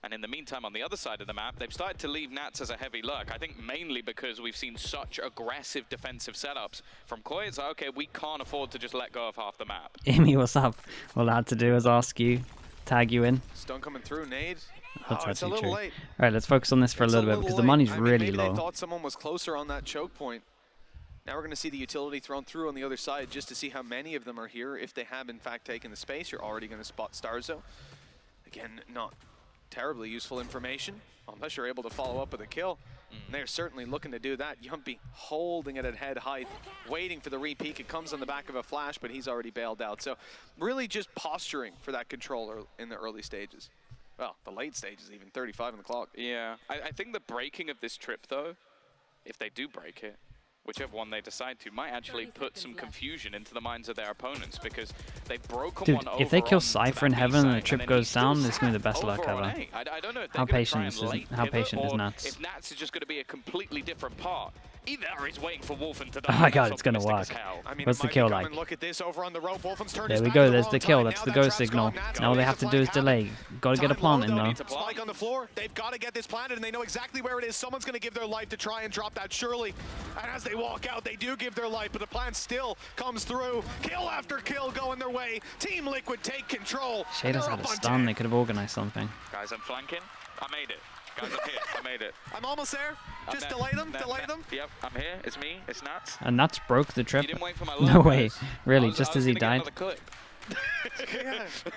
And in the meantime, on the other side of the map, they've started to leave Nats as a heavy lurk. I think mainly because we've seen such aggressive defensive setups from Koi. It's like, okay, we can't afford to just let go of half the map. EMEA, what's up? All I had to do was ask you, tag you in. Stun coming through, nade. That's it's a actually little true. late. All right, let's focus on this for a little bit because the money's really maybe low. They thought someone was closer on that choke point. Now we're going to see the utility thrown through on the other side just to see how many of them are here. If they have, in fact, taken the space, you're already going to spot Starzo. Again, not terribly useful information, unless you're able to follow up with a kill. And they're certainly looking to do that. Yumpy holding it at head height, waiting for the re-peek. It comes on the back of a flash, but he's already bailed out. So really just posturing for that controller in the early stages. Well, the late stages, even 35 on the clock. Yeah, I think the breaking of this trip, though, if they do break it, whichever one they decide to, might actually put some confusion into the minds of their opponents because they've broken one over. If they kill Cypher in heaven and the trip goes down, this is going to be the best luck ever. I don't know if how patient is Nats? If Nats is just going to be a completely different part. Either he's waiting for Wolfen to die. Oh my god, it's gonna work. I mean, what's the kill like? Look at this over on the rope. There we go, there's the kill, that's the go signal. Now all they have to do is delay. Gotta get a plant in though. Spike on the floor. They've got to get this planted and they know exactly where it is. Someone's gonna give their life to try and drop that surely. And as they walk out, they do give their life, but the plant still comes through. Kill after kill going their way. Team Liquid take control. Shadows had a stun, they could have organized something. Guys, I'm flanking. I made it. Guys, I'm here. I made it. I'm almost there. Just delay them, delay them. Yep, I'm here. It's me. It's Nats. And Nats broke the trip. You didn't wait for my No way. Really, just as he died.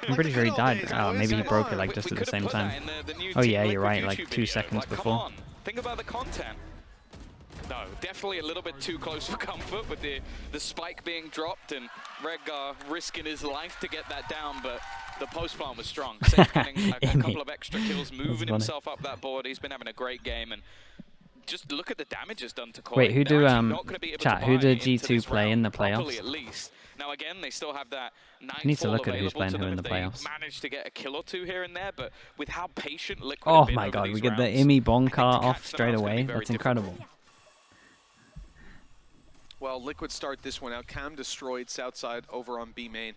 I'm pretty sure he died. Oh, maybe he broke it like just at the same time. Oh yeah, you're right, like 2 seconds before. Think about the content. No, definitely a little bit too close for comfort with the spike being dropped and Redgar risking his life to get that down, but the post plant was strong. Sage getting a couple of extra kills, moving himself up that board. He's been having a great game, and just look at the damage it's done to Koi. Wait, who do chat? Who did G2 play in the playoffs? At least. Now again, they still have that 9 need to look at who's playing who in the playoffs. Managed to get a kill or two here and there, but with how patient Liquid oh my god, we get the EMEA Bong car off straight away. That's incredible. Well, Liquid start this one out. Cam destroyed Southside over on B main.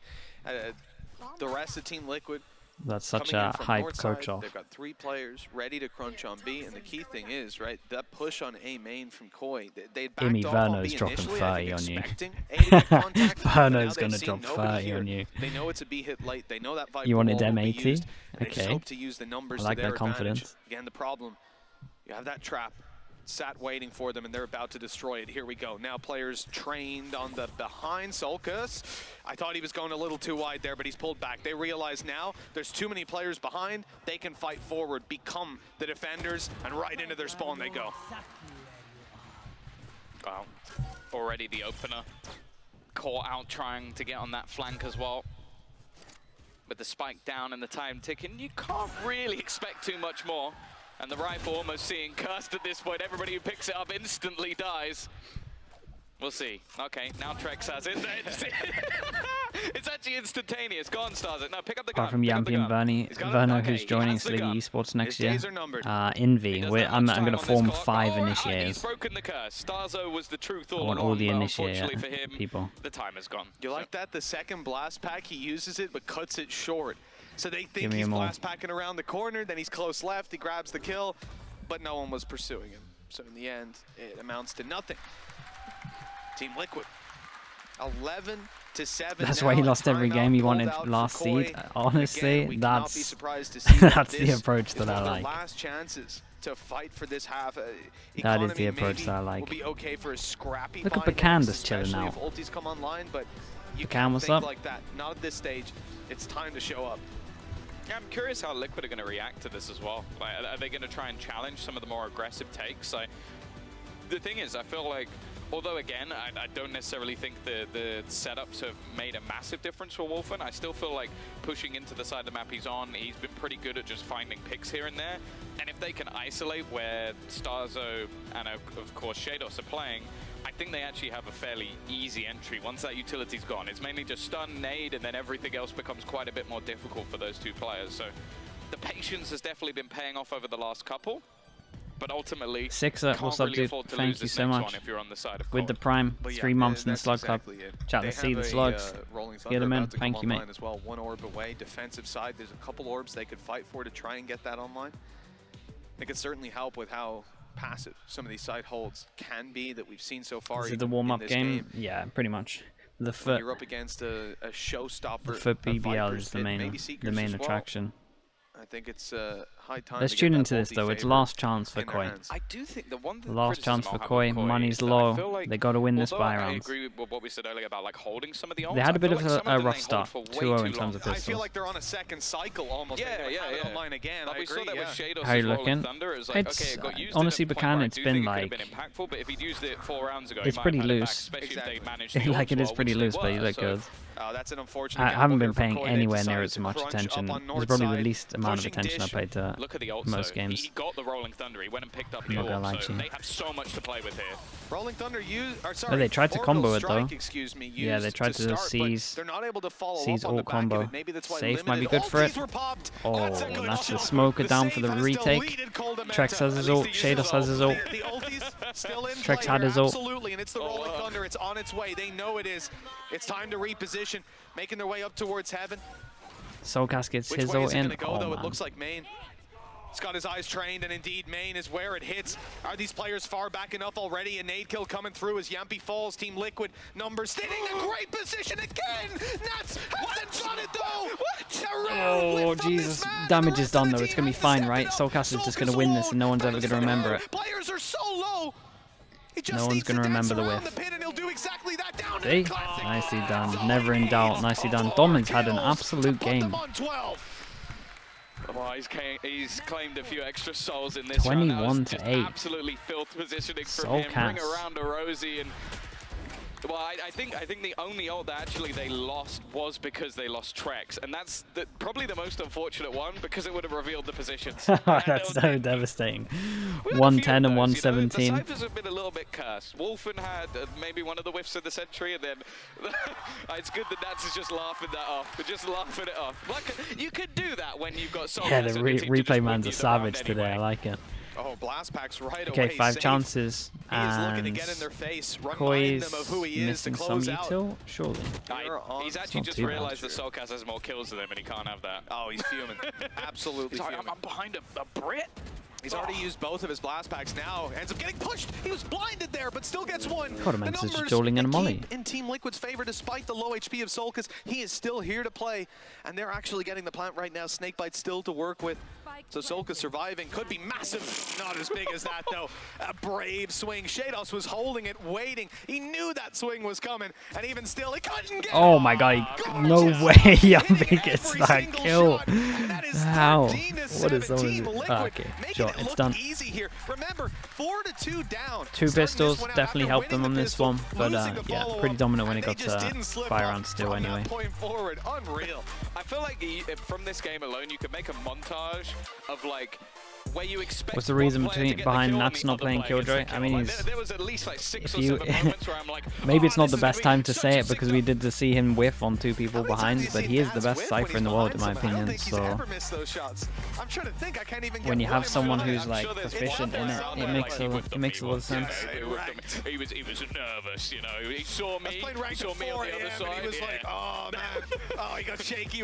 The rest of Team Liquid. That's such a hype coach off. They've got 3 players ready to crunch on B, and the key thing is, right, that push on A main from Koi. They backed off on B initially, I think, expecting A to get contact. Verno's gonna drop 30 on you. They know it's a B hit late. They know that Viper you wanted wall will be M80? used, and they just Okay. hope to use the numbers I like to their that confidence. advantage. Again, the problem, you have that trap sat waiting for them, and they're about to destroy it. Here we go. Now players trained on the behind. Solkus, I thought he was going a little too wide there, but he's pulled back. They realize now there's too many players behind. They can fight forward, become the defenders, and right into their spawn they go. Wow. Already the opener. Caught out trying to get on that flank as well. With the spike down and the time ticking, you can't really expect too much more. And the rifle almost seeing cursed at this point. Everybody who picks it up instantly dies. We'll see. Okay, now Trex has it. It's actually instantaneous. Go on, Starzo. No, pick up the gun. Apart from Yampy and Verno, who's joining Sliggy Esports next year. Envy. I'm going to form 5 initiators. He's broken the curse. Starzo was the truth all I want all the initiator initiator people. The time is gone. You like that? The second blast pack, he uses it but cuts it short. So they think he's blast packing around the corner, then he's close left, he grabs the kill, but no one was pursuing him. So in the end, it amounts to nothing. Team Liquid, 11-7. That's why he lost every game. He wanted last seed. Honestly, that's the approach that I like. Last chances to fight for this half. That is the approach that I like. Will be okay for a scrappy Look at fight, Bacan just chilling especially out. if ultis come online, but you Bacan, can't what's think up? like that. Not at this stage. It's time to show up. Yeah, I'm curious how Liquid are going to react to this as well. Like, are they going to try and challenge some of the more aggressive takes? The thing is, I feel like, although again, I don't necessarily think the setups have made a massive difference for Wolfen, I still feel like pushing into the side of the map he's on, he's been pretty good at just finding picks here and there. And if they can isolate where Starzo and of course Shados are playing, I think they actually have a fairly easy entry once that utility's gone. It's mainly just stun, nade, and then everything else becomes quite a bit more difficult for those two players. So the patience has definitely been paying off over the last couple. But ultimately, Sixer, what's up, dude? Thank you so much. With the Prime, 3 months in the Slug Club. Chat to see the slugs. Get them in. Thank you, mate. As well. 1 orb away, defensive side. There's a couple orbs they could fight for to try and get that online. It could certainly help with how passive some of these side holds can be that we've seen so far. Is it the warm-up game? Yeah, pretty much. The foot. You're up against a showstopper. The foot BBL is the main attraction. I think it's high time. Let's tune into this though. It's last chance for Koi. I do think the one last chance for Koi. Money's low. Like, they got to win this buy rounds. I agree with what we said earlier about like holding some of the ults. They had a bit of a rough start. 2-0 in terms of pistols. I feel like they're on a second cycle almost. Yeah. Online again. Like we saw that with Shados. How are you looking? It's honestly, Bacan, it's been like it's pretty loose. Like it is pretty loose, but you look good. That's an unfortunate. I haven't been paying anywhere near as much attention. It's probably the least amount of attention I paid to most games. He got the Rolling Thunder. He went and picked up the ult, so they have so much to play with here. Rolling Thunder oh, they tried to combo it though. Yeah, they tried to seize ult combo. Safe might be good for it. Oh, that's the smoker down for the retake. Trex has his ult. Shados has his ult. Trex had his ult. Absolutely, and it's the Rolling Thunder. It's on its way. They know it is. It's time to reposition, making their way up towards heaven. Soulcast gets his ult in. Oh, it looks like Main. He's got his eyes trained, and indeed, Main is where it hits. Are these players far back enough already? A nade kill coming through as Yampi falls. Team Liquid numbers sitting in a great position again. Nats hasn't done it though. Oh Jesus! Damage is done though. It's gonna be fine, right? Soulcast is just gonna win this, and no one's ever gonna remember it. Players are so low. No one's gonna remember the whiff. See? Nicely done. Never in doubt. Nicely done. Domin's had an absolute game. Well, he's claimed a few extra souls in this 21 to 8. Absolutely filth positioning from him. Bring around a Rosie and. Well, I think the only ult that actually they lost was because they lost Trex, and that's probably the most unfortunate one because it would have revealed the positions. That's so devastating. 110 and 117. You know, the Cyphers have been a little bit cursed. Wolfen had maybe one of the whiffs of the century, and then it's good that Nats is just laughing that off. They're just laughing it off. Like, you could do that when you've got someone. Yeah, the replay man's a savage today. I like it. Oh, Blast Packs right okay, away. 5 chances, he is looking to and get in their face, Koi's them of who he is missing to some close out. util, surely. He's actually just realized that Soulcast has more kills than him, and he can't have that. Oh, he's fuming. Absolutely he's fuming. I'm behind a Brit. He's already used both of his Blast Packs now. Ends up getting pushed. He was blinded there, but still gets one. God, the numbers just dueling in a molly. In Team Liquid's favor, despite the low HP of Soulcast, he is still here to play, and they're actually getting the plant right now. Snakebite still to work with. So Soulcast surviving could be massive. Not as big as that though. A brave swing. Shados was holding it, waiting. He knew that swing was coming, and even still, he couldn't get it. Oh my God! No way! Yampi gets that kill. How? What is so easy? Okay, sure, it's done. Easy here. Remember, 4-2 down. 2 pistols definitely helped them on this one, but yeah, pretty dominant when it got to fire round still anyway. Forward. Unreal. I feel like from this game alone, you could make a montage of like where you expect. What's the reason behind Nats not playing Killjoy? I mean, there was at least like 6 or 7 moments where I'm like, maybe it's not the best time to say it because we did see him whiff on 2 people behind, but he is the best Cypher in the world in my opinion. So when you have someone who's like proficient in it, it makes a lot of sense. He was nervous, you know. He saw me. He saw me on the other side. He was like, oh man, oh, he got shaky with